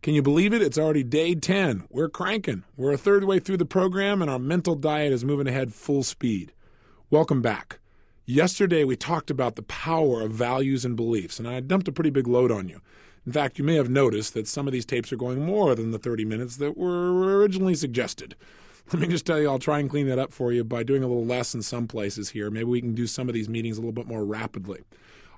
Can you believe it? It's already day 10. We're cranking. We're a third way through the program, and our mental diet is moving ahead full speed. Welcome back. Yesterday, we talked about the power of values and beliefs, and I dumped a pretty big load on you. In fact, you may have noticed that some of these tapes are going more than the 30 minutes that were originally suggested. Let me just tell you, I'll try and clean that up for you by doing a little less in some places here. Maybe we can do some of these meetings a little bit more rapidly.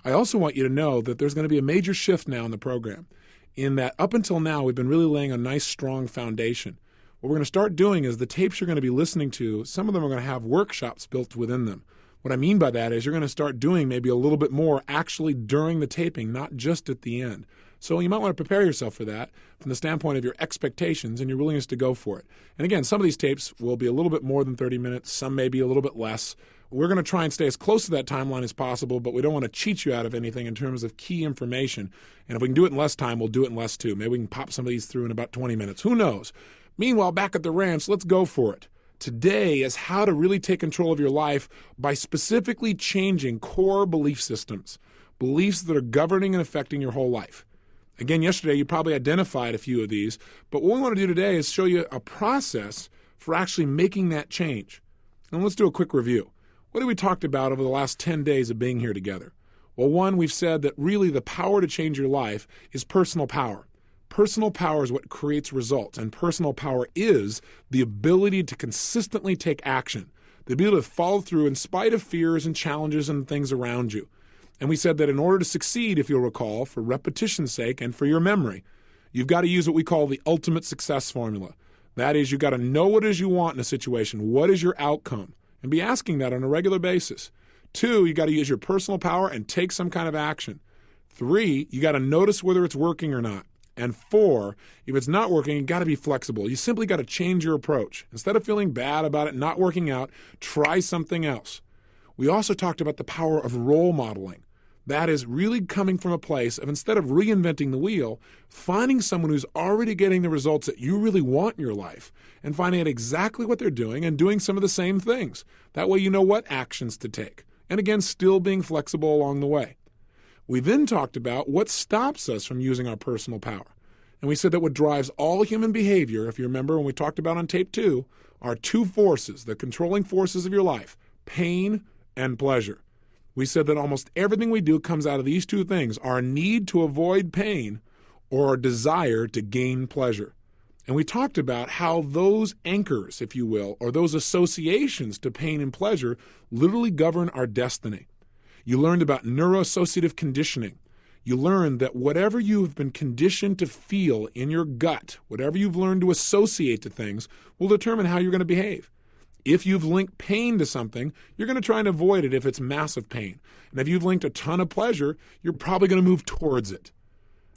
I also want you to know that there's going to be a major shift now in the program, in that up until now, we've been really laying a nice, strong foundation. What we're going to start doing is the tapes you're going to be listening to, some of them are going to have workshops built within them. What I mean by that is you're going to start doing maybe a little bit more actually during the taping, not just at the end. So you might want to prepare yourself for that from the standpoint of your expectations and your willingness to go for it. And again, some of these tapes will be a little bit more than 30 minutes. Some may be a little bit less. We're going to try and stay as close to that timeline as possible, but we don't want to cheat you out of anything in terms of key information. And if we can do it in less time, we'll do it in less too. Maybe we can pop some of these through in about 20 minutes. Who knows? Meanwhile, back at the ranch, let's go for it. Today is how to really take control of your life by specifically changing core belief systems, beliefs that are governing and affecting your whole life. Again, yesterday you probably identified a few of these, but what we want to do today is show you a process for actually making that change. And let's do a quick review. What have we talked about over the last 10 days of being here together? Well, one, we've said that really the power to change your life is personal power. Personal power is what creates results, and personal power is the ability to consistently take action, the ability to follow through in spite of fears and challenges and things around you. And we said that in order to succeed, if you'll recall, for repetition's sake and for your memory, you've got to use what we call the ultimate success formula. That is, you've got to know what it is you want in a situation. What is your outcome? And be asking that on a regular basis. 2, you got to use your personal power and take some kind of action. 3, you got to notice whether it's working or not. And 4, if it's not working, you got to be flexible. You simply got to change your approach. Instead of feeling bad about it not working out, try something else. We also talked about the power of role modeling. That is really coming from a place of, instead of reinventing the wheel, finding someone who's already getting the results that you really want in your life and finding out exactly what they're doing and doing some of the same things. That way you know what actions to take. And again, still being flexible along the way. We then talked about what stops us from using our personal power. And we said that what drives all human behavior, if you remember when we talked about on tape 2, are 2 forces, the controlling forces of your life, pain and pleasure. We said that almost everything we do comes out of these 2 things, our need to avoid pain or our desire to gain pleasure. And we talked about how those anchors, if you will, or those associations to pain and pleasure literally govern our destiny. You learned about neuroassociative conditioning. You learned that whatever you've been conditioned to feel in your gut, whatever you've learned to associate to things, will determine how you're going to behave. If you've linked pain to something, you're going to try and avoid it if it's massive pain. And if you've linked a ton of pleasure, you're probably going to move towards it.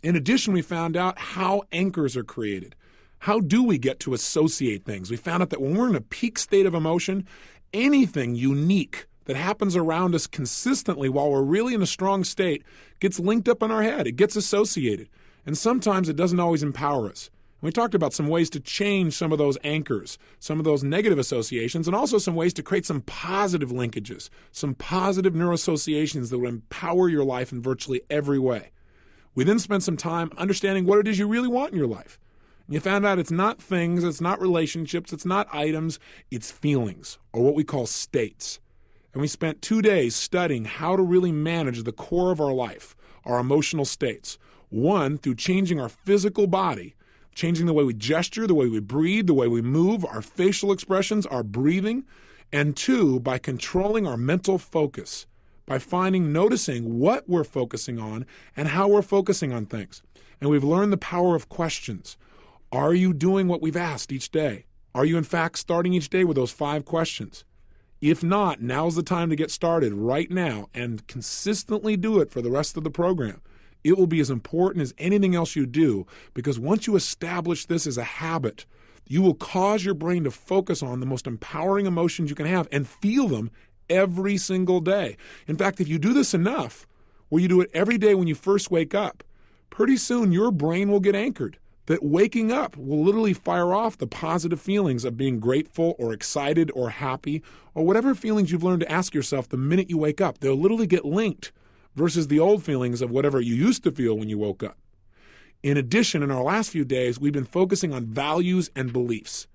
In addition, we found out how anchors are created. How do we get to associate things? We found out that when we're in a peak state of emotion, anything unique that happens around us consistently while we're really in a strong state gets linked up in our head. It gets associated. And sometimes it doesn't always empower us. And we talked about some ways to change some of those anchors, some of those negative associations, and also some ways to create some positive linkages, some positive neuroassociations that will empower your life in virtually every way. We then spent some time understanding what it is you really want in your life. And you found out it's not things, it's not relationships, it's not items, it's feelings, or what we call states. And we spent 2 days studying how to really manage the core of our life, our emotional states. 1, through changing our physical body, changing the way we gesture, the way we breathe, the way we move, our facial expressions, our breathing. And 2, by controlling our mental focus, by noticing what we're focusing on and how we're focusing on things. And we've learned the power of questions. Are you doing what we've asked each day? Are you in fact starting each day with those 5 questions? If not, now's the time to get started right now and consistently do it for the rest of the program. It will be as important as anything else you do, because once you establish this as a habit, you will cause your brain to focus on the most empowering emotions you can have and feel them every single day. In fact, if you do this enough, where you do it every day when you first wake up, pretty soon your brain will get anchored. That waking up will literally fire off the positive feelings of being grateful or excited or happy or whatever feelings you've learned to ask yourself the minute you wake up. They'll literally get linked versus the old feelings of whatever you used to feel when you woke up. In addition, in our last few days, we've been focusing on values and beliefs.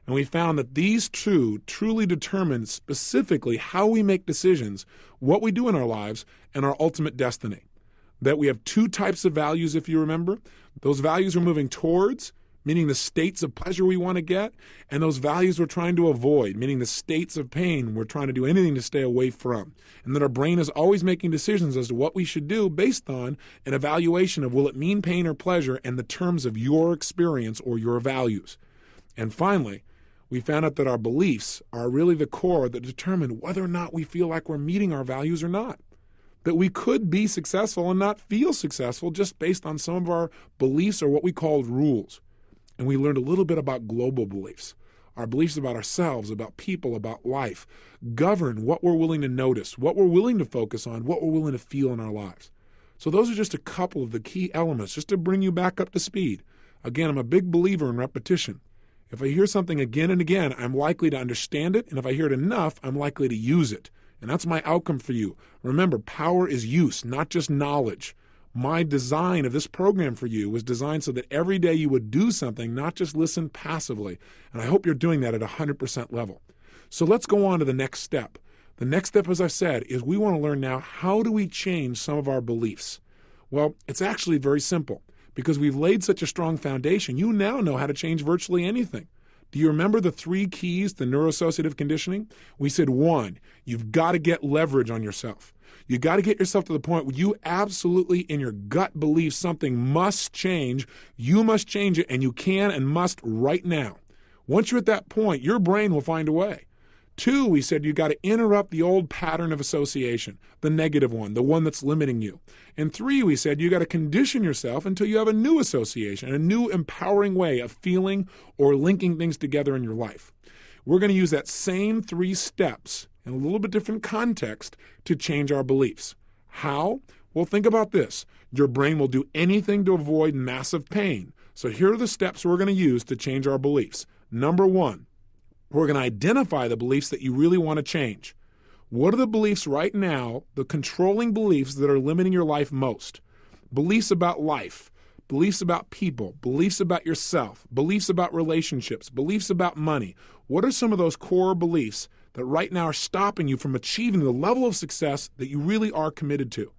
And we found that these two truly determine specifically how we make decisions, what we do in our lives, and our ultimate destiny. That we have two types of values, if you remember. Those values we're moving towards, meaning the states of pleasure we want to get, and those values we're trying to avoid, meaning the states of pain we're trying to do anything to stay away from. And that our brain is always making decisions as to what we should do based on an evaluation of will it mean pain or pleasure and the terms of your experience or your values. And finally, we found out that our beliefs are really the core that determine whether or not we feel like we're meeting our values or not. That we could be successful and not feel successful just based on some of our beliefs or what we call rules. And we learned a little bit about global beliefs. Our beliefs about ourselves, about people, about life, govern what we're willing to notice, what we're willing to focus on, what we're willing to feel in our lives. So those are just a couple of the key elements, just to bring you back up to speed. Again, I'm a big believer in repetition. If I hear something again and again, I'm likely to understand it, and if I hear it enough, I'm likely to use it. And that's my outcome for you. Remember, power is use, not just knowledge. My design of this program for you was designed so that every day you would do something, not just listen passively. And I hope you're doing that at 100% level. So let's go on to the next step. The next step, as I've said, is we want to learn now, how do we change some of our beliefs? Well, it's actually very simple. Because we've laid such a strong foundation, you now know how to change virtually anything. Do you remember the 3 keys to neuroassociative conditioning? We said 1, you've got to get leverage on yourself. You got to get yourself to the point where you absolutely in your gut believe something must change. You must change it, and you can and must right now. Once you're at that point, your brain will find a way. 2, we said you got to interrupt the old pattern of association, the negative one, the one that's limiting you. And 3, we said you got to condition yourself until you have a new association, a new empowering way of feeling or linking things together in your life. We're going to use that same 3 steps in a little bit different context to change our beliefs. How? Well, think about this. Your brain will do anything to avoid massive pain. So here are the steps we're going to use to change our beliefs. Number 1, we're going to identify the beliefs that you really want to change. What are the beliefs right now, the controlling beliefs that are limiting your life most? Beliefs about life, beliefs about people, beliefs about yourself, beliefs about relationships, beliefs about money. What are some of those core beliefs that right now are stopping you from achieving the level of success that you really are committed to?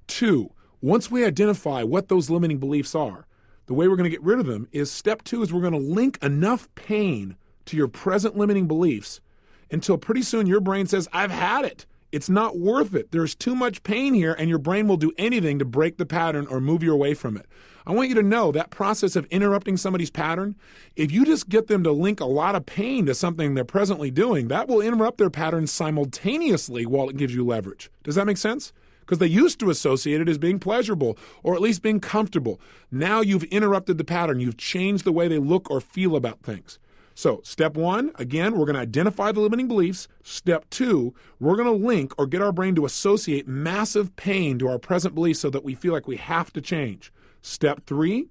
2, once we identify what those limiting beliefs are, the way we're going to get rid of them is step 2 is we're going to link enough pain to your present limiting beliefs until pretty soon your brain says, I've had it. It's not worth it. There's too much pain here, and your brain will do anything to break the pattern or move you away from it. I want you to know that process of interrupting somebody's pattern, if you just get them to link a lot of pain to something they're presently doing, that will interrupt their pattern simultaneously while it gives you leverage. Does that make sense? Because they used to associate it as being pleasurable or at least being comfortable. Now you've interrupted the pattern. You've changed the way they look or feel about things. So step 1, again, we're going to identify the limiting beliefs. Step 2, we're going to link or get our brain to associate massive pain to our present beliefs so that we feel like we have to change. Step 3,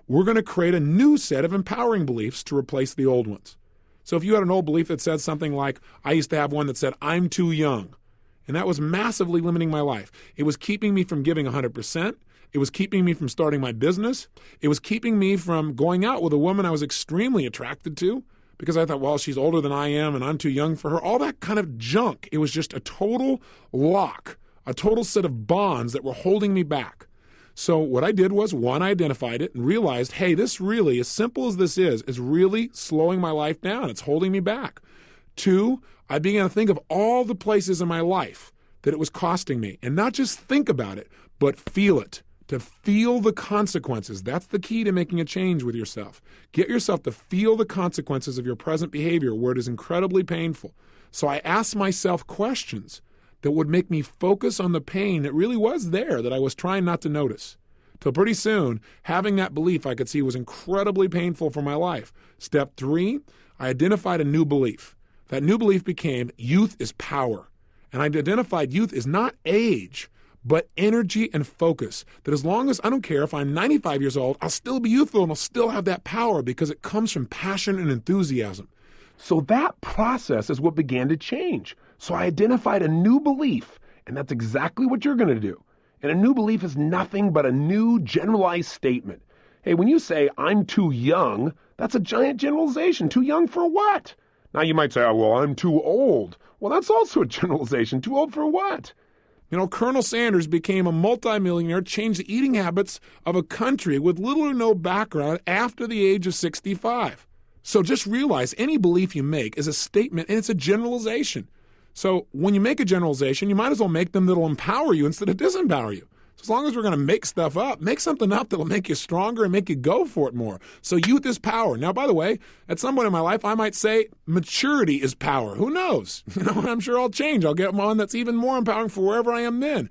we're going to create a new set of empowering beliefs to replace the old ones. So if you had an old belief that said something like, I used to have one that said, I'm too young. And that was massively limiting my life. It was keeping me from giving 100%. It was keeping me from starting my business. It was keeping me from going out with a woman I was extremely attracted to because I thought, well, she's older than I am and I'm too young for her. All that kind of junk. It was just a total lock, a total set of bonds that were holding me back. So what I did was, 1, I identified it and realized, hey, this really, as simple as this is really slowing my life down. It's holding me back. 2, I began to think of all the places in my life that it was costing me. And not just think about it, but feel it. To feel the consequences. That's the key to making a change with yourself. Get yourself to feel the consequences of your present behavior where it is incredibly painful. So I asked myself questions that would make me focus on the pain that really was there that I was trying not to notice. Till pretty soon, having that belief I could see was incredibly painful for my life. Step 3, I identified a new belief. That new belief became youth is power. And I identified youth is not age, but energy and focus. That as long as I don't care if I'm 95 years old, I'll still be youthful and I'll still have that power because it comes from passion and enthusiasm. So that process is what began to change. So I identified a new belief, and that's exactly what you're going to do. And a new belief is nothing but a new generalized statement. Hey, when you say, I'm too young, that's a giant generalization. Too young for what? Now you might say, oh, well, I'm too old. Well, that's also a generalization. Too old for what? You know, Colonel Sanders became a multimillionaire, changed the eating habits of a country with little or no background after the age of 65. So just realize any belief you make is a statement and it's a generalization. So when you make a generalization, you might as well make them that'll empower you instead of disempower you. So as long as we're going to make stuff up, make something up that'll make you stronger and make you go for it more. So youth is power. Now, by the way, at some point in my life, I might say maturity is power. Who knows? You know, I'm sure I'll change. I'll get one that's even more empowering for wherever I am then.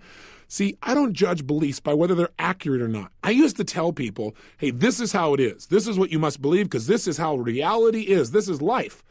See, I don't judge beliefs by whether they're accurate or not. I used to tell people, hey, this is how it is. This is what you must believe because this is how reality is. This is life.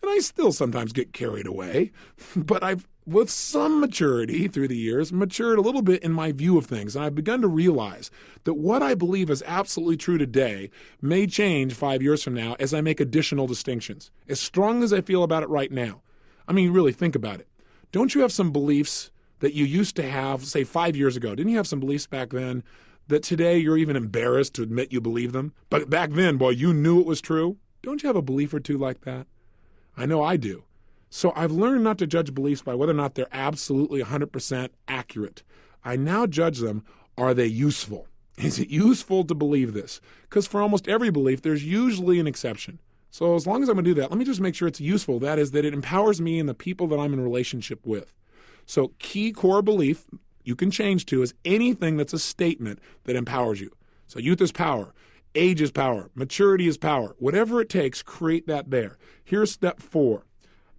And I still sometimes get carried away, but I've, with some maturity through the years, matured a little bit in my view of things. And I've begun to realize that what I believe is absolutely true today may change 5 years from now as I make additional distinctions, as strong as I feel about it right now. I mean, really think about it. Don't you have some beliefs that you used to have, say, 5 years ago? Didn't you have some beliefs back then that today you're even embarrassed to admit you believe them? But back then, boy, you knew it was true. Don't you have a belief or two like that? I know I do. So I've learned not to judge beliefs by whether or not they're absolutely 100% accurate. I now judge them, are they useful? Is it useful to believe this? Because for almost every belief, there's usually an exception. So as long as I'm going to do that, let me just make sure it's useful. That is, that it empowers me and the people that I'm in relationship with. So key core belief you can change to is anything that's a statement that empowers you. So youth is power. Age is power. Maturity is power. Whatever it takes, create that there. Here's step 4.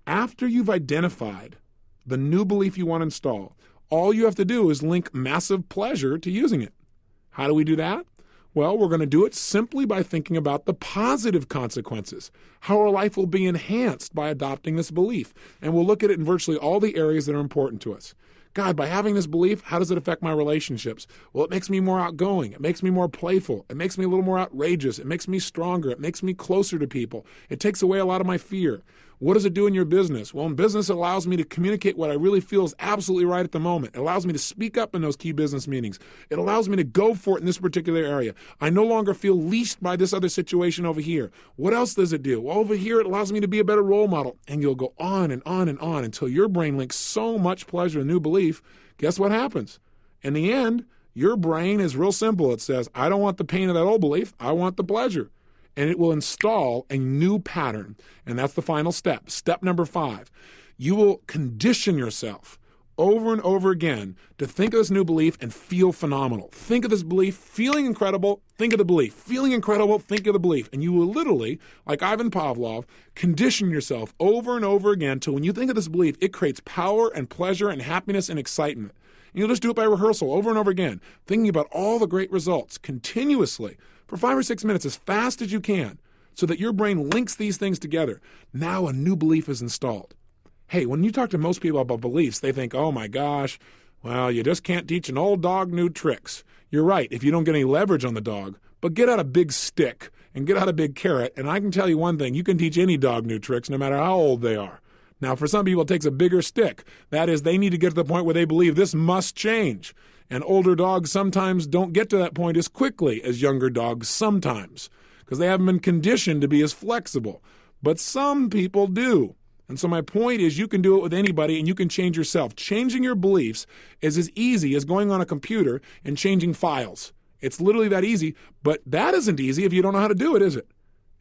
After you've identified the new belief you want to install, all you have to do is link massive pleasure to using it. How do we do that? Well, we're going to do it simply by thinking about the positive consequences, how our life will be enhanced by adopting this belief. And we'll look at it in virtually all the areas that are important to us. God, by having this belief, how does it affect my relationships? Well, it makes me more outgoing. It makes me more playful. It makes me a little more outrageous. It makes me stronger. It makes me closer to people. It takes away a lot of my fear. What does it do in your business? Well, in business, it allows me to communicate what I really feel is absolutely right at the moment. It allows me to speak up in those key business meetings. It allows me to go for it in this particular area. I no longer feel leashed by this other situation over here. What else does it do? Well, over here, it allows me to be a better role model. And you'll go on and on and on until your brain links so much pleasure and new belief. Guess what happens? In the end, your brain is real simple. It says, I don't want the pain of that old belief. I want the pleasure. And it will install a new pattern. And that's the final step. Step number 5. You will condition yourself over and over again to think of this new belief and feel phenomenal. Think of this belief, feeling incredible, think of the belief. Feeling incredible, think of the belief. And you will literally, like Ivan Pavlov, condition yourself over and over again till when you think of this belief, it creates power and pleasure and happiness and excitement. And you'll just do it by rehearsal over and over again, thinking about all the great results continuously for 5 or 6 minutes as fast as you can so that your brain links these things together. Now a new belief is installed. Hey, when you talk to most people about beliefs, they think, oh my gosh, well, you just can't teach an old dog new tricks. You're right, if you don't get any leverage on the dog, but get out a big stick and get out a big carrot, and I can tell you one thing, you can teach any dog new tricks no matter how old they are. Now, for some people, it takes a bigger stick. That is, they need to get to the point where they believe this must change. And older dogs sometimes don't get to that point as quickly as younger dogs sometimes because they haven't been conditioned to be as flexible. But some people do. And so my point is you can do it with anybody and you can change yourself. Changing your beliefs is as easy as going on a computer and changing files. It's literally that easy, but that isn't easy if you don't know how to do it, is it?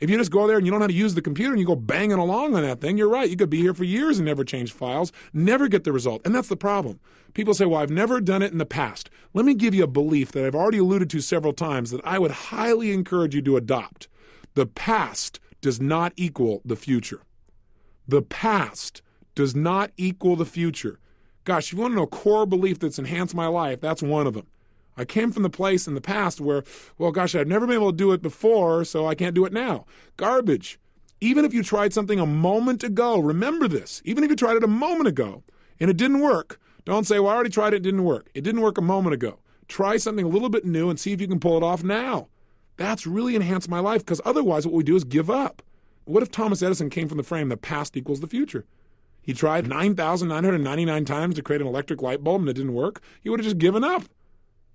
If you just go there and you don't know how to use the computer and you go banging along on that thing, you're right. You could be here for years and never change files, never get the result. And that's the problem. People say, well, I've never done it in the past. Let me give you a belief that I've already alluded to several times that I would highly encourage you to adopt. The past does not equal the future. The past does not equal the future. Gosh, if you want to know a core belief that's enhanced my life, that's one of them. I came from the place in the past where, well, gosh, I've never been able to do it before, so I can't do it now. Garbage. Even if you tried something a moment ago, remember this. Even if you tried it a moment ago and it didn't work, Don't say, well, I already tried it, it didn't work. It didn't work a moment ago. Try something a little bit new and see if you can pull it off now. That's really enhanced my life, because otherwise what we do is give up. What if Thomas Edison came from the frame the past equals the future? He tried 9,999 times to create an electric light bulb and it didn't work. He would have just given up.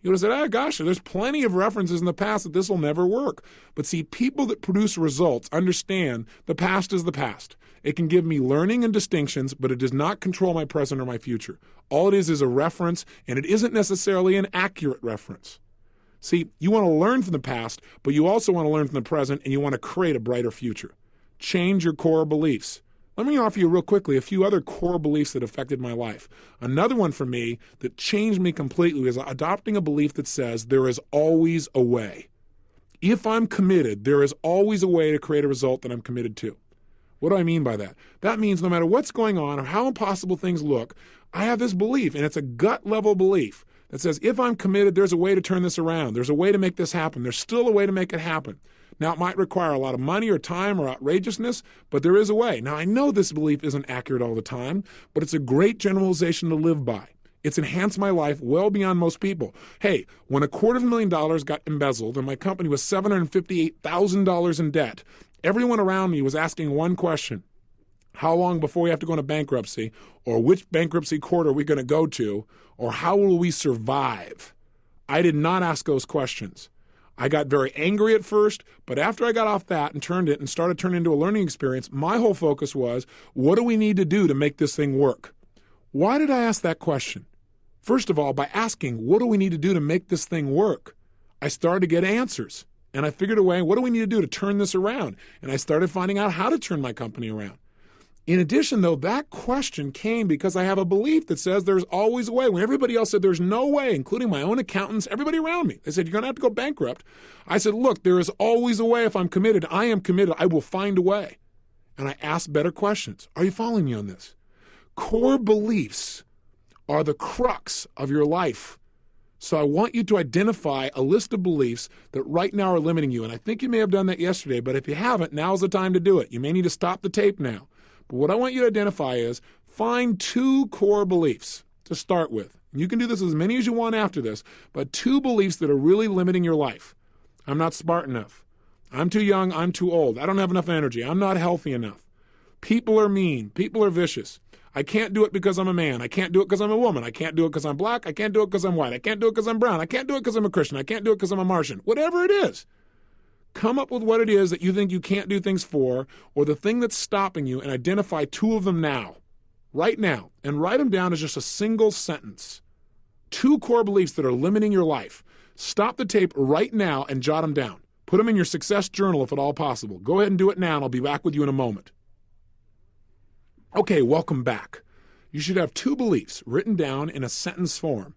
He would have said, oh, gosh, there's plenty of references in the past that this will never work. But see, people that produce results understand the past is the past. It can give me learning and distinctions, but it does not control my present or my future. All it is a reference, and it isn't necessarily an accurate reference. See, you want to learn from the past, but you also want to learn from the present, and you want to create a brighter future. Change your core beliefs. Let me offer you real quickly a few other core beliefs that affected my life. Another one for me that changed me completely was adopting a belief that says there is always a way. If I'm committed, there is always a way to create a result that I'm committed to. What do I mean by that? That means no matter what's going on or how impossible things look, I have this belief, and it's a gut level belief that says if I'm committed, there's a way to turn this around. There's a way to make this happen. There's still a way to make it happen. Now, it might require a lot of money or time or outrageousness, but there is a way. Now, I know this belief isn't accurate all the time, but it's a great generalization to live by. It's enhanced my life well beyond most people. Hey, when $250,000 got embezzled and my company was $758,000 in debt, everyone around me was asking one question: how long before we have to go into bankruptcy, or which bankruptcy court are we going to go to, or how will we survive? I did not ask those questions. I got very angry at first, but after I got off that and turned it and started turning into a learning experience, my whole focus was, what do we need to do to make this thing work? Why did I ask that question? First of all, by asking, what do we need to do to make this thing work? I started to get answers, and I figured a way, what do we need to do to turn this around? And I started finding out how to turn my company around. In addition, though, that question came because I have a belief that says there's always a way. When everybody else said there's no way, including my own accountants, everybody around me, they said, you're going to have to go bankrupt. I said, look, there is always a way. If I'm committed, I am committed. I will find a way. And I asked better questions. Are you following me on this? Core beliefs are the crux of your life. So I want you to identify a list of beliefs that right now are limiting you. And I think you may have done that yesterday, but if you haven't, now's the time to do it. You may need to stop the tape now. But what I want you to identify is find 2 core beliefs to start with. You can do this as many as you want after this, but 2 beliefs that are really limiting your life. I'm not smart enough. I'm too young. I'm too old. I don't have enough energy. I'm not healthy enough. People are mean. People are vicious. I can't do it because I'm a man. I can't do it because I'm a woman. I can't do it because I'm black. I can't do it because I'm white. I can't do it because I'm brown. I can't do it because I'm a Christian. I can't do it because I'm a Martian. Whatever it is. Come up with what it is that you think you can't do things for, or the thing that's stopping you, and identify 2 of them now, right now, and write them down as just a single sentence. 2 core beliefs that are limiting your life. Stop the tape right now and jot them down. Put them in your success journal if at all possible. Go ahead and do it now, and I'll be back with you in a moment. Okay, welcome back. You should have 2 beliefs written down in a sentence form.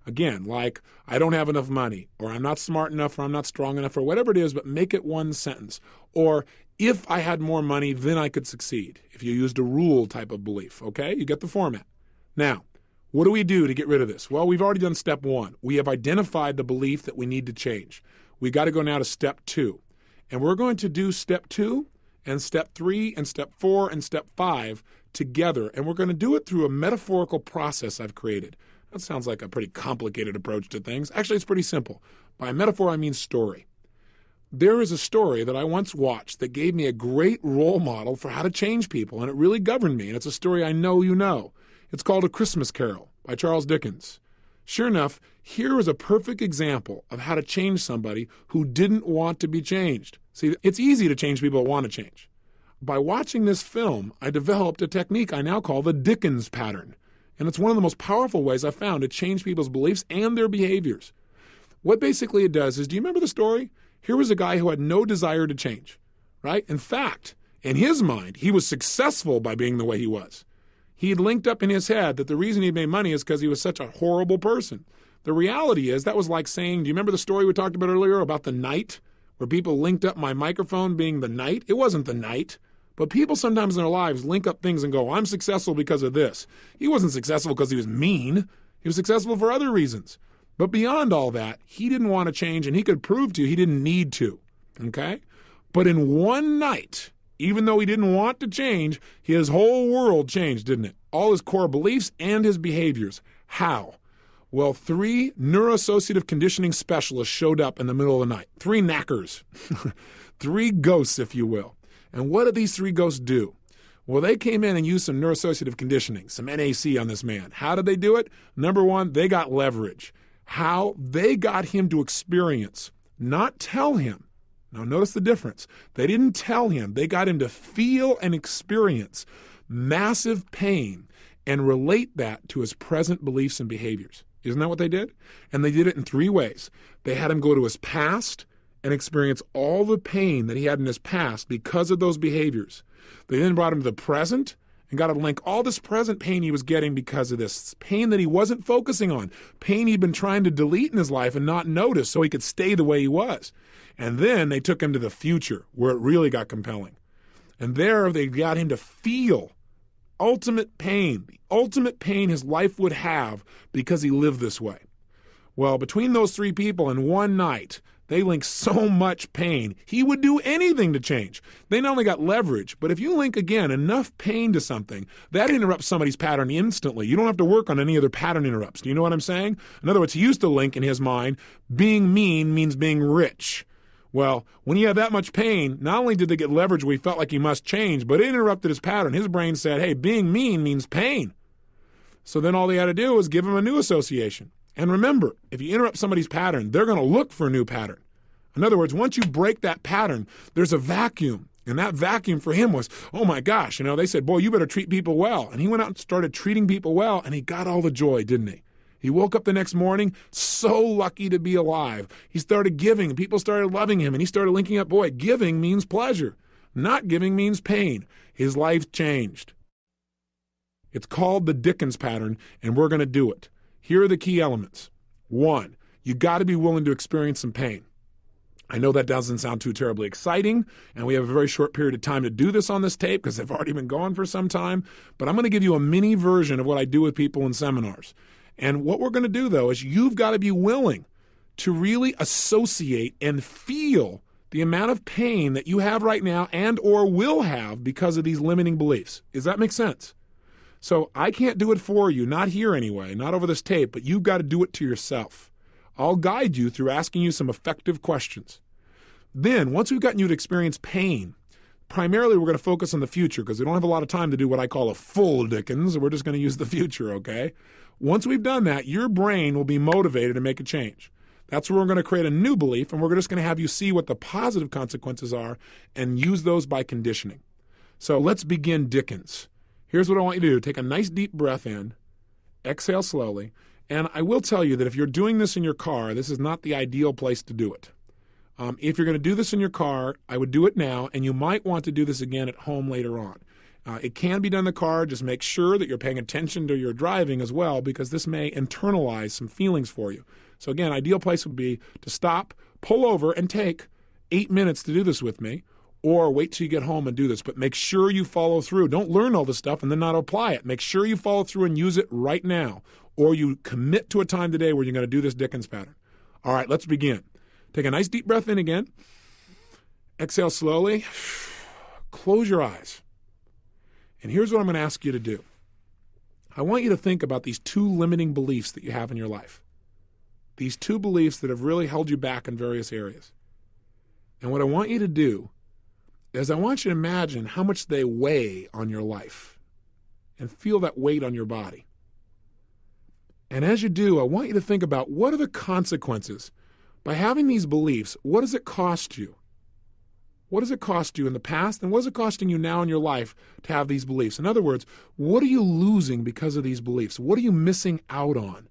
Again, like, I don't have enough money, or I'm not smart enough, or I'm not strong enough, or whatever it is, but make it one sentence. Or, if I had more money, then I could succeed. If you used a rule type of belief, okay? You get the format. Now, what do we do to get rid of this? Well, we've already done step 1. We have identified the belief that we need to change. We got to go now to step 2. And we're going to do step 2 and step 3 and step 4 and step 5 together. And we're going to do it through a metaphorical process I've created. That sounds like a pretty complicated approach to things. Actually, it's pretty simple. By metaphor, I mean story. There is a story that I once watched that gave me a great role model for how to change people, and it really governed me, and it's a story I know you know. It's called A Christmas Carol by Charles Dickens. Sure enough, here is a perfect example of how to change somebody who didn't want to be changed. See, it's easy to change people that want to change. By watching this film, I developed a technique I now call the Dickens pattern. And it's one of the most powerful ways I've found to change people's beliefs and their behaviors. What basically it does is, do you remember the story? Here was a guy who had no desire to change, right? In fact, in his mind, he was successful by being the way he was. He had linked up in his head that the reason he made money is because he was such a horrible person. The reality is that was like saying, do you remember the story we talked about earlier about the knight, where people linked up my microphone being the knight? It wasn't the knight. But people sometimes in their lives link up things and go, I'm successful because of this. He wasn't successful because he was mean. He was successful for other reasons. But beyond all that, he didn't want to change, and he could prove to you he didn't need to. Okay? But in one night, even though he didn't want to change, his whole world changed, didn't it? All his core beliefs and his behaviors. How? Well, 3 neuroassociative conditioning specialists showed up in the middle of the night. 3 knackers. 3 ghosts, if you will. And what did these 3 ghosts do? Well, they came in and used some neuroassociative conditioning, some NAC on this man. How did they do it? Number 1, they got leverage. How? They got him to experience, not tell him. Now, notice the difference. They didn't tell him. They got him to feel and experience massive pain and relate that to his present beliefs and behaviors. Isn't that what they did? And they did it in 3 ways. They had him go to his past and experience all the pain that he had in his past because of those behaviors. They then brought him to the present and got to link all this present pain he was getting because of this pain that he wasn't focusing on, pain he'd been trying to delete in his life and not notice so he could stay the way he was. And then they took him to the future where it really got compelling. And there they got him to feel ultimate pain, the ultimate pain his life would have because he lived this way. Well, between those 3 people in one night, they linked so much pain, he would do anything to change. They not only got leverage, but if you link, again, enough pain to something, that interrupts somebody's pattern instantly. You don't have to work on any other pattern interrupts. Do you know what I'm saying? In other words, he used to link in his mind, being mean means being rich. Well, when you have that much pain, not only did they get leverage where he felt like he must change, but it interrupted his pattern. His brain said, hey, being mean means pain. So then all they had to do was give him a new association. And remember, if you interrupt somebody's pattern, they're going to look for a new pattern. In other words, once you break that pattern, there's a vacuum. And that vacuum for him was, oh my gosh, they said, boy, you better treat people well. And he went out and started treating people well, and he got all the joy, didn't he? He woke up the next morning so lucky to be alive. He started giving, and people started loving him, and he started linking up, boy, giving means pleasure. Not giving means pain. His life changed. It's called the Dickens pattern, and we're going to do it. Here are the key elements. 1, you got to be willing to experience some pain. I know that doesn't sound too terribly exciting, and we have a very short period of time to do this on this tape because they've already been going for some time, but I'm going to give you a mini version of what I do with people in seminars. And what we're going to do, though, is you've got to be willing to really associate and feel the amount of pain that you have right now and or will have because of these limiting beliefs. Does that make sense? So I can't do it for you, not here anyway, not over this tape, but you've got to do it to yourself. I'll guide you through asking you some effective questions. Then, once we've gotten you to experience pain, primarily we're going to focus on the future because we don't have a lot of time to do what I call a full Dickens. We're just going to use the future, okay? Once we've done that, your brain will be motivated to make a change. That's where we're going to create a new belief, and we're just going to have you see what the positive consequences are and use those by conditioning. So let's begin Dickens. Here's what I want you to do. Take a nice deep breath in, exhale slowly, and I will tell you that if you're doing this in your car, this is not the ideal place to do it. If you're going to do this in your car, I would do it now, and you might want to do this again at home later on. It can be done in the car. Just make sure that you're paying attention to your driving as well, because this may internalize some feelings for you. So again, ideal place would be to stop, pull over, and take 8 minutes to do this with me, or wait till you get home and do this. But make sure you follow through. Don't learn all this stuff and then not apply it. Make sure you follow through and use it right now, or you commit to a time today where you're going to do this Dickens pattern. All right, let's begin. Take a nice deep breath in again. Exhale slowly. Close your eyes. And here's what I'm going to ask you to do. I want you to think about these 2 limiting beliefs that you have in your life. These 2 beliefs that have really held you back in various areas. And what I want you to do is I want you to imagine how much they weigh on your life and feel that weight on your body. And as you do, I want you to think about what are the consequences. By having these beliefs, what does it cost you? What does it cost you in the past, and what is it costing you now in your life to have these beliefs? In other words, what are you losing because of these beliefs? What are you missing out on?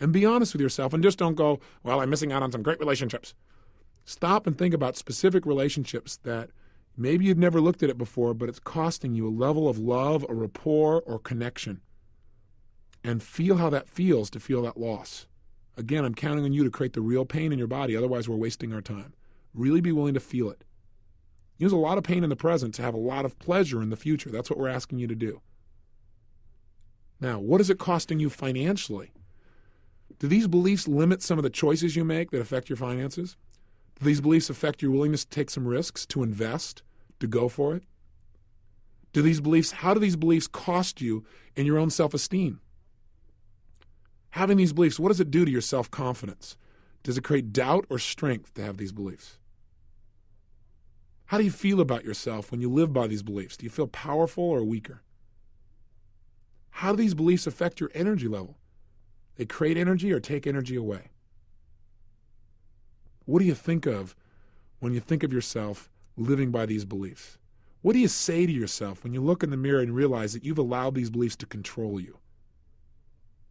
And be honest with yourself, and just don't go, well, I'm missing out on some great relationships. Stop and think about specific relationships that maybe you've never looked at it before, but it's costing you a level of love, a rapport, or connection. And feel how that feels to feel that loss. Again, I'm counting on you to create the real pain in your body, otherwise we're wasting our time. Really be willing to feel it. Use a lot of pain in the present to have a lot of pleasure in the future. That's what we're asking you to do. Now, what is it costing you financially? Do these beliefs limit some of the choices you make that affect your finances? Do these beliefs affect your willingness to take some risks, to invest, to go for it? How do these beliefs cost you in your own self-esteem? Having these beliefs, what does it do to your self-confidence? Does it create doubt or strength to have these beliefs? How do you feel about yourself when you live by these beliefs? Do you feel powerful or weaker? How do these beliefs affect your energy level? They create energy or take energy away? What do you think of when you think of yourself living by these beliefs? What do you say to yourself when you look in the mirror and realize that you've allowed these beliefs to control you?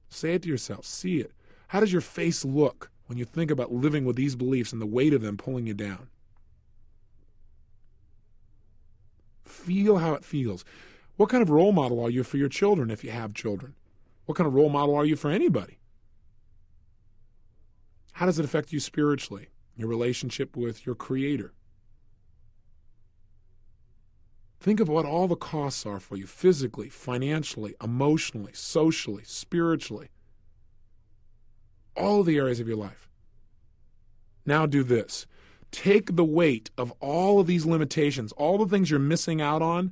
Say it to yourself. See it. How does your face look when you think about living with these beliefs and the weight of them pulling you down? Feel how it feels. What kind of role model are you for your children if you have children? What kind of role model are you for anybody? How does it affect you spiritually, your relationship with your Creator? Think of what all the costs are for you physically, financially, emotionally, socially, spiritually. All the areas of your life. Now do this. Take the weight of all of these limitations, all the things you're missing out on,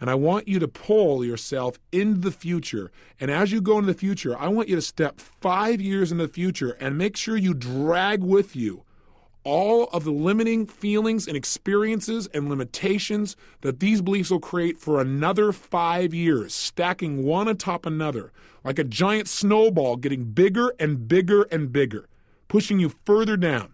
and I want you to pull yourself into the future. And as you go into the future, I want you to step 5 years into the future and make sure you drag with you all of the limiting feelings and experiences and limitations that these beliefs will create for another 5 years, stacking one atop another, like a giant snowball getting bigger and bigger and bigger, pushing you further down.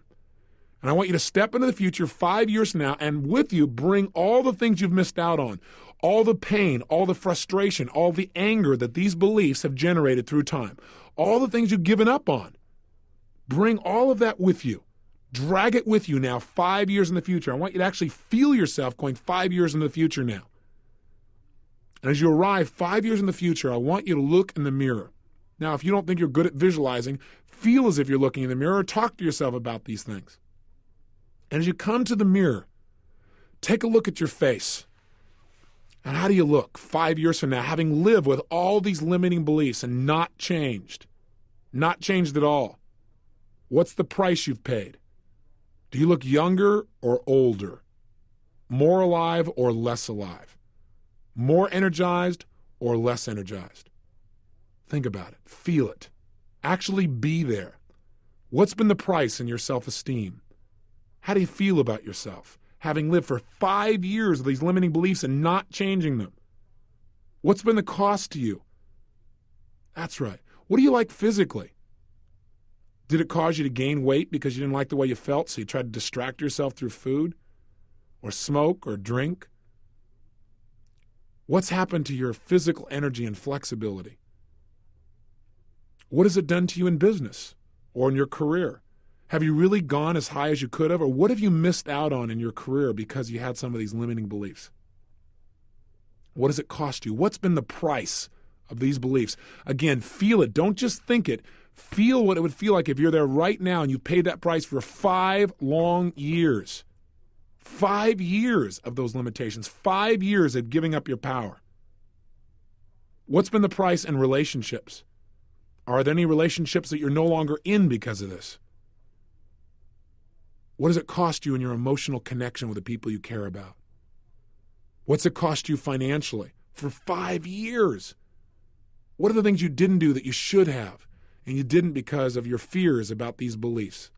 And I want you to step into the future 5 years from now and with you bring all the things you've missed out on, all the pain, all the frustration, all the anger that these beliefs have generated through time, all the things you've given up on. Bring all of that with you. Drag it with you now 5 years in the future. I want you to actually feel yourself going 5 years in the future now. And as you arrive 5 years in the future, I want you to look in the mirror. Now, if you don't think you're good at visualizing, feel as if you're looking in the mirror. Talk to yourself about these things. And as you come to the mirror, take a look at your face. And how do you look 5 years from now, having lived with all these limiting beliefs and not changed at all? What's the price you've paid? Do you look younger or older? More alive or less alive? More energized or less energized? Think about it. Feel it. Actually be there. What's been the price in your self-esteem? How do you feel about yourself, having lived for 5 years of these limiting beliefs and not changing them? What's been the cost to you? That's right. What do you like physically? Did it cause you to gain weight because you didn't like the way you felt, so you tried to distract yourself through food or smoke or drink? What's happened to your physical energy and flexibility? What has it done to you in business or in your career? Have you really gone as high as you could have, or what have you missed out on in your career because you had some of these limiting beliefs? What does it cost you? What's been the price of these beliefs? Again, feel it. Don't just think it. Feel what it would feel like if you're there right now and you paid that price for 5 long years. 5 years of those limitations. 5 years of giving up your power. What's been the price in relationships? Are there any relationships that you're no longer in because of this? What does it cost you in your emotional connection with the people you care about? What's it cost you financially for 5 years? What are the things you didn't do that you should have? And you didn't because of your fears about these beliefs?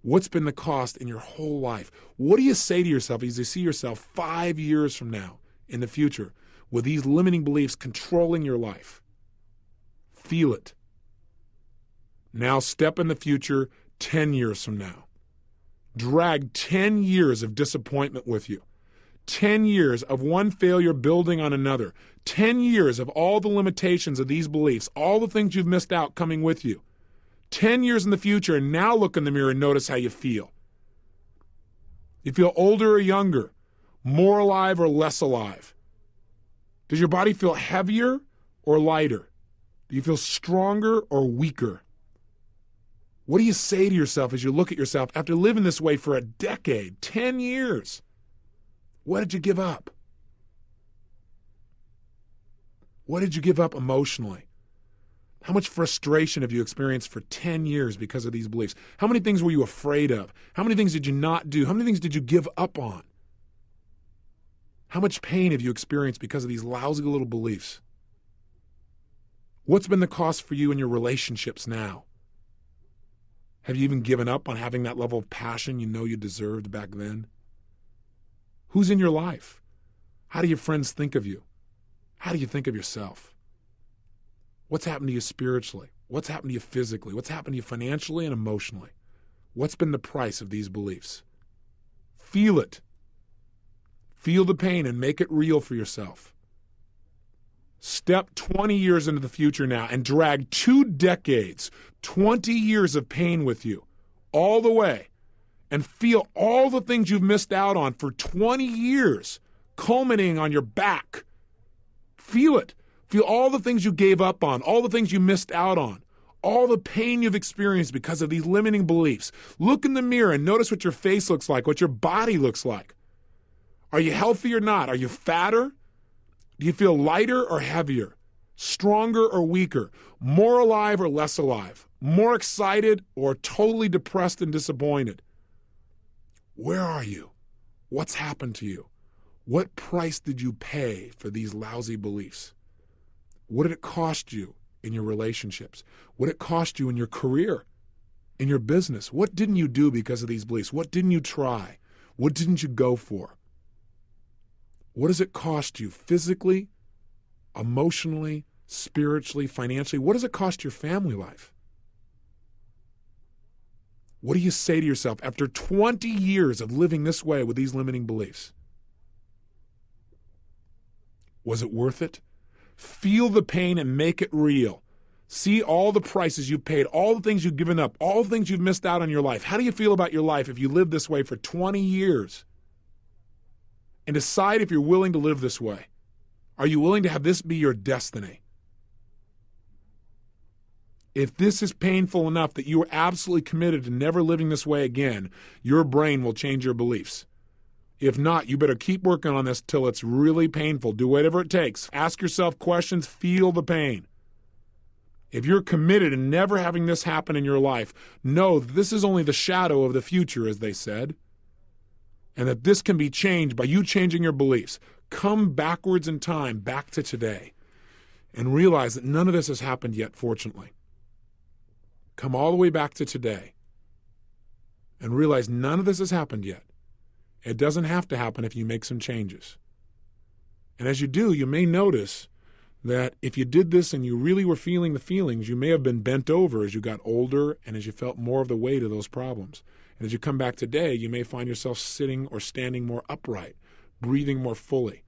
What's been the cost in your whole life? What do you say to yourself as you see yourself 5 years from now in the future with these limiting beliefs controlling your life? Feel it. Now step in the future 10 years from now. Drag 10 years of disappointment with you. 10 years of one failure building on another. 10 years of all the limitations of these beliefs, all the things you've missed out coming with you. 10 years in the future, and now look in the mirror and notice how you feel. You feel older or younger, more alive or less alive? Does your body feel heavier or lighter? Do you feel stronger or weaker? What do you say to yourself as you look at yourself after living this way for a decade, 10 years? What did you give up? What did you give up emotionally? How much frustration have you experienced for 10 years because of these beliefs? How many things were you afraid of? How many things did you not do? How many things did you give up on? How much pain have you experienced because of these lousy little beliefs? What's been the cost for you in your relationships now? Have you even given up on having that level of passion you know you deserved back then? Who's in your life? How do your friends think of you? How do you think of yourself? What's happened to you spiritually? What's happened to you physically? What's happened to you financially and emotionally? What's been the price of these beliefs? Feel it. Feel the pain and make it real for yourself. Step 20 years into the future now and drag 2 decades, 20 years of pain with you all the way, and feel all the things you've missed out on for 20 years, culminating on your back. Feel it. Feel all the things you gave up on, all the things you missed out on, all the pain you've experienced because of these limiting beliefs. Look in the mirror and notice what your face looks like, what your body looks like. Are you healthy or not? Are you fatter? Do you feel lighter or heavier? Stronger or weaker? More alive or less alive? More excited or totally depressed and disappointed? Where are you? What's happened to you? What price did you pay for these lousy beliefs? What did it cost you in your relationships? What did it cost you in your career, in your business? What didn't you do because of these beliefs? What didn't you try? What didn't you go for? What does it cost you physically, emotionally, spiritually, financially? What does it cost your family life? What do you say to yourself after 20 years of living this way with these limiting beliefs? Was it worth it? Feel the pain and make it real. See all the prices you've paid, all the things you've given up, all the things you've missed out on your life. How do you feel about your life if you live this way for 20 years? And decide if you're willing to live this way. Are you willing to have this be your destiny? If this is painful enough that you are absolutely committed to never living this way again, your brain will change your beliefs. If not, you better keep working on this till it's really painful. Do whatever it takes. Ask yourself questions. Feel the pain. If you're committed to never having this happen in your life, know this is only the shadow of the future, as they said, and that this can be changed by you changing your beliefs. Come backwards in time, back to today, and realize that none of this has happened yet, fortunately. Come all the way back to today and realize none of this has happened yet. It doesn't have to happen if you make some changes. And as you do, you may notice that if you did this and you really were feeling the feelings, you may have been bent over as you got older and as you felt more of the weight of those problems. And as you come back today, you may find yourself sitting or standing more upright, breathing more fully,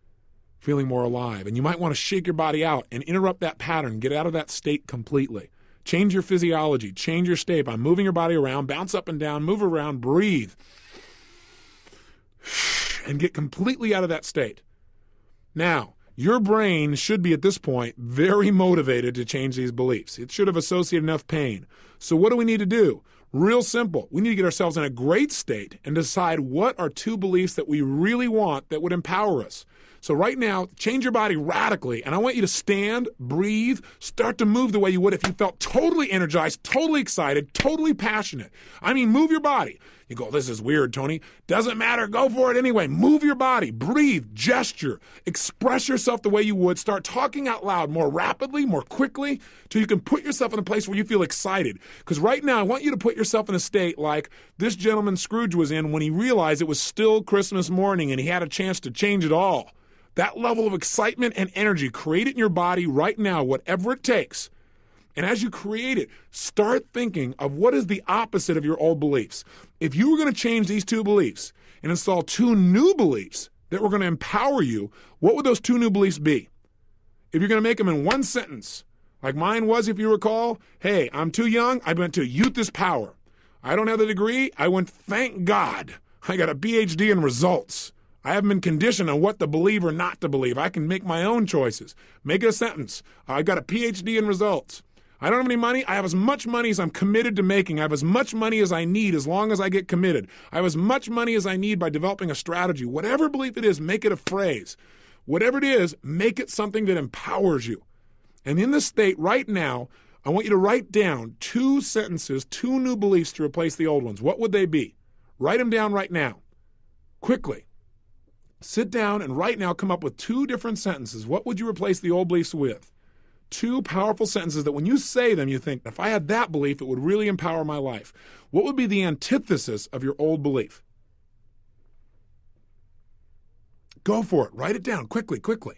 feeling more alive. And you might want to shake your body out and interrupt that pattern, get out of that state completely. Change your physiology, change your state by moving your body around, bounce up and down, move around, breathe, and get completely out of that state. Now, your brain should be at this point very motivated to change these beliefs. It should have associated enough pain. So what do we need to do? Real simple. We need to get ourselves in a great state and decide what are 2 beliefs that we really want that would empower us. So right now, change your body radically, and I want you to stand, breathe, start to move the way you would if you felt totally energized, totally excited, totally passionate. I mean, move your body. You go, this is weird, Tony. Doesn't matter. Go for it anyway. Move your body. Breathe. Gesture. Express yourself the way you would. Start talking out loud more rapidly, more quickly, till you can put yourself in a place where you feel excited. Because right now, I want you to put yourself in a state like this gentleman Scrooge was in when he realized it was still Christmas morning and he had a chance to change it all. That level of excitement and energy, create it in your body right now, whatever it takes. And as you create it, start thinking of what is the opposite of your old beliefs. If you were going to change these 2 beliefs and install 2 new beliefs that were going to empower you, what would those 2 new beliefs be? If you're going to make them in one sentence, like mine was, if you recall, hey, I'm too young, I went to youth is power. I don't have the degree, I went, thank God, I got a PhD in results. I haven't been conditioned on what to believe or not to believe. I can make my own choices. Make it a sentence. I got a PhD in results. I don't have any money. I have as much money as I'm committed to making. I have as much money as I need as long as I get committed. I have as much money as I need by developing a strategy. Whatever belief it is, make it a phrase. Whatever it is, make it something that empowers you. And in this state right now, I want you to write down 2 sentences, 2 new beliefs to replace the old ones. What would they be? Write them down right now. Quickly. Sit down and right now come up with 2 different sentences. What would you replace the old beliefs with? 2 powerful sentences that when you say them, you think, if I had that belief, it would really empower my life. What would be the antithesis of your old belief? Go for it. Write it down quickly, quickly.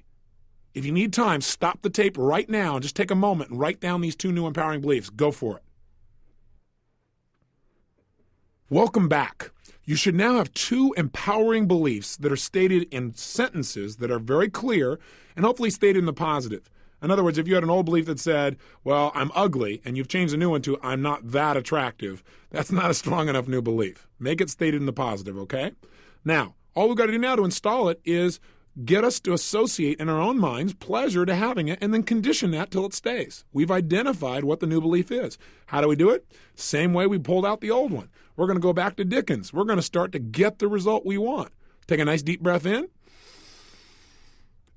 If you need time, stop the tape right now and just take a moment and write down these 2 new empowering beliefs. Go for it. Welcome back. You should now have 2 empowering beliefs that are stated in sentences that are very clear and hopefully stated in the positive. In other words, if you had an old belief that said, well, I'm ugly, and you've changed a new one to, I'm not that attractive, that's not a strong enough new belief. Make it stated in the positive, okay? Now, all we've got to do now to install it is get us to associate in our own minds pleasure to having it and then condition that till it stays. We've identified what the new belief is. How do we do it? Same way we pulled out the old one. We're going to go back to Dickens. We're going to start to get the result we want. Take a nice deep breath in.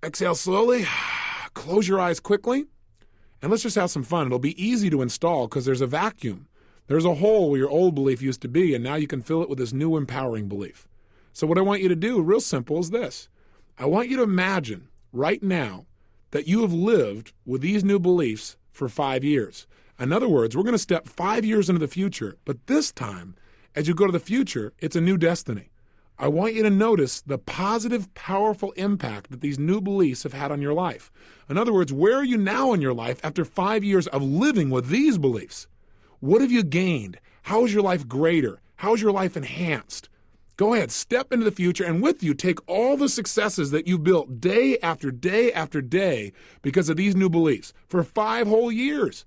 Exhale slowly. Close your eyes quickly. And let's just have some fun. It'll be easy to install because there's a vacuum. There's a hole where your old belief used to be, and now you can fill it with this new empowering belief. So what I want you to do, real simple, is this. I want you to imagine right now that you have lived with these new beliefs for 5 years. In other words, we're going to step 5 years into the future, but this time, as you go to the future, it's a new destiny. I want you to notice the positive, powerful impact that these new beliefs have had on your life. In other words, where are you now in your life after 5 years of living with these beliefs? What have you gained? How is your life greater? How is your life enhanced? Go ahead, step into the future, and with you, take all the successes that you've built day after day after day because of these new beliefs for 5 whole years.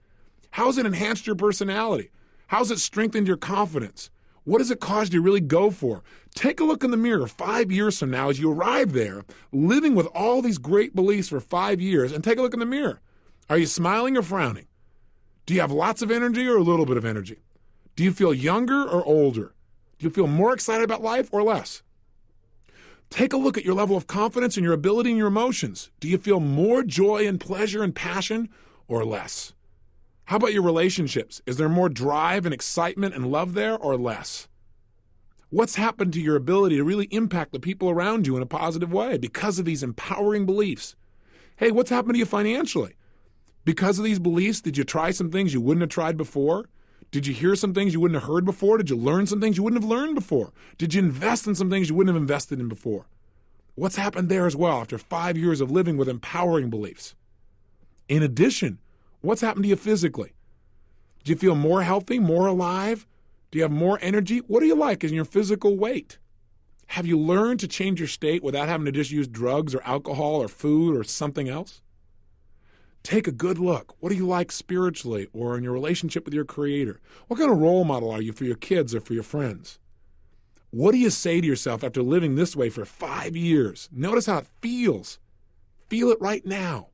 How has it enhanced your personality? How has it strengthened your confidence? What has it caused you to really go for? Take a look in the mirror 5 years from now as you arrive there, living with all these great beliefs for 5 years, and take a look in the mirror. Are you smiling or frowning? Do you have lots of energy or a little bit of energy? Do you feel younger or older? Do you feel more excited about life or less? Take a look at your level of confidence and your ability and your emotions. Do you feel more joy and pleasure and passion or less? How about your relationships? Is there more drive and excitement and love there or less? What's happened to your ability to really impact the people around you in a positive way because of these empowering beliefs? Hey, what's happened to you financially? Because of these beliefs, did you try some things you wouldn't have tried before? Did you hear some things you wouldn't have heard before? Did you learn some things you wouldn't have learned before? Did you invest in some things you wouldn't have invested in before? What's happened there as well after 5 years of living with empowering beliefs? In addition, what's happened to you physically? Do you feel more healthy, more alive? Do you have more energy? What do you like in your physical weight? Have you learned to change your state without having to just use drugs or alcohol or food or something else? Take a good look. What do you like spiritually or in your relationship with your Creator? What kind of role model are you for your kids or for your friends? What do you say to yourself after living this way for 5 years? Notice how it feels. Feel it right now.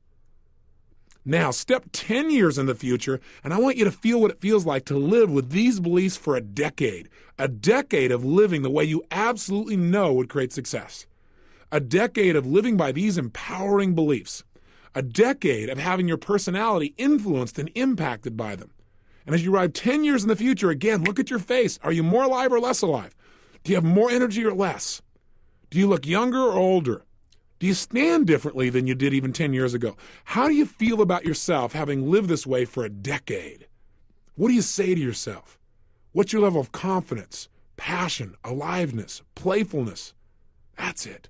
Now, step 10 years in the future, and I want you to feel what it feels like to live with these beliefs for a decade of living the way you absolutely know would create success, a decade of living by these empowering beliefs, a decade of having your personality influenced and impacted by them. And as you arrive 10 years in the future, again, look at your face. Are you more alive or less alive? Do you have more energy or less? Do you look younger or older? Do you stand differently than you did even 10 years ago? How do you feel about yourself having lived this way for a decade? What do you say to yourself? What's your level of confidence, passion, aliveness, playfulness? That's it.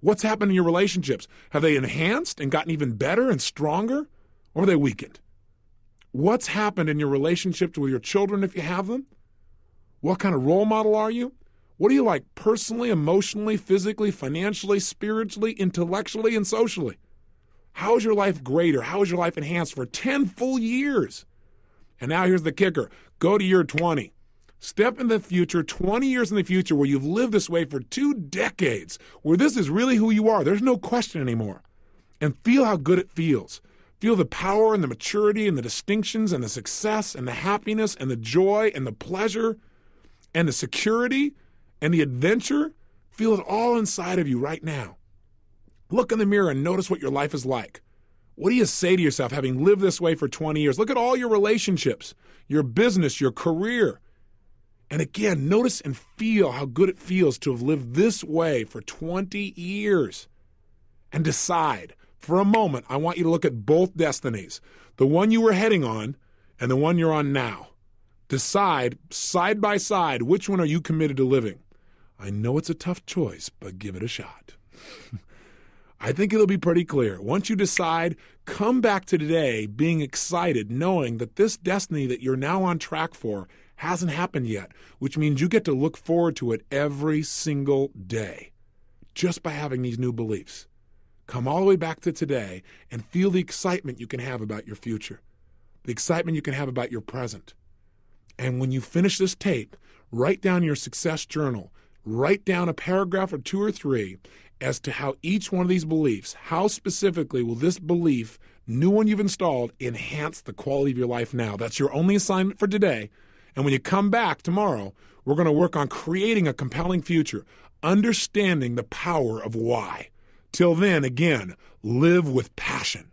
What's happened in your relationships? Have they enhanced and gotten even better and stronger, or have they weakened? What's happened in your relationships with your children if you have them? What kind of role model are you? What do you like personally, emotionally, physically, financially, spiritually, intellectually, and socially? How is your life greater? How is your life enhanced for 10 full years? And now here's the kicker. Go to year 20. Step in the future, 20 years in the future, where you've lived this way for 2 decades, where this is really who you are. There's no question anymore. And feel how good it feels. Feel the power and the maturity and the distinctions and the success and the happiness and the joy and the pleasure and the security and the adventure. Feel it all inside of you right now. Look in the mirror and notice what your life is like. What do you say to yourself having lived this way for 20 years? Look at all your relationships, your business, your career. And again, notice and feel how good it feels to have lived this way for 20 years. And decide, For a moment, I want you to look at both destinies, the one you were heading on and the one you're on now. Decide, side by side, which one are you committed to living? I know it's a tough choice, but give it a shot. I think it'll be pretty clear. Once you decide, come back to today being excited, knowing that this destiny that you're now on track for hasn't happened yet, which means you get to look forward to it every single day just by having these new beliefs. Come all the way back to today and feel the excitement you can have about your future, the excitement you can have about your present. And when you finish this tape, write down your success journal, write down a paragraph or 2 or 3 as to how each one of these beliefs, how specifically will this belief, new one you've installed, enhance the quality of your life now. That's your only assignment for today. And when you come back tomorrow, we're going to work on creating a compelling future, understanding the power of why. Till then, again, live with passion.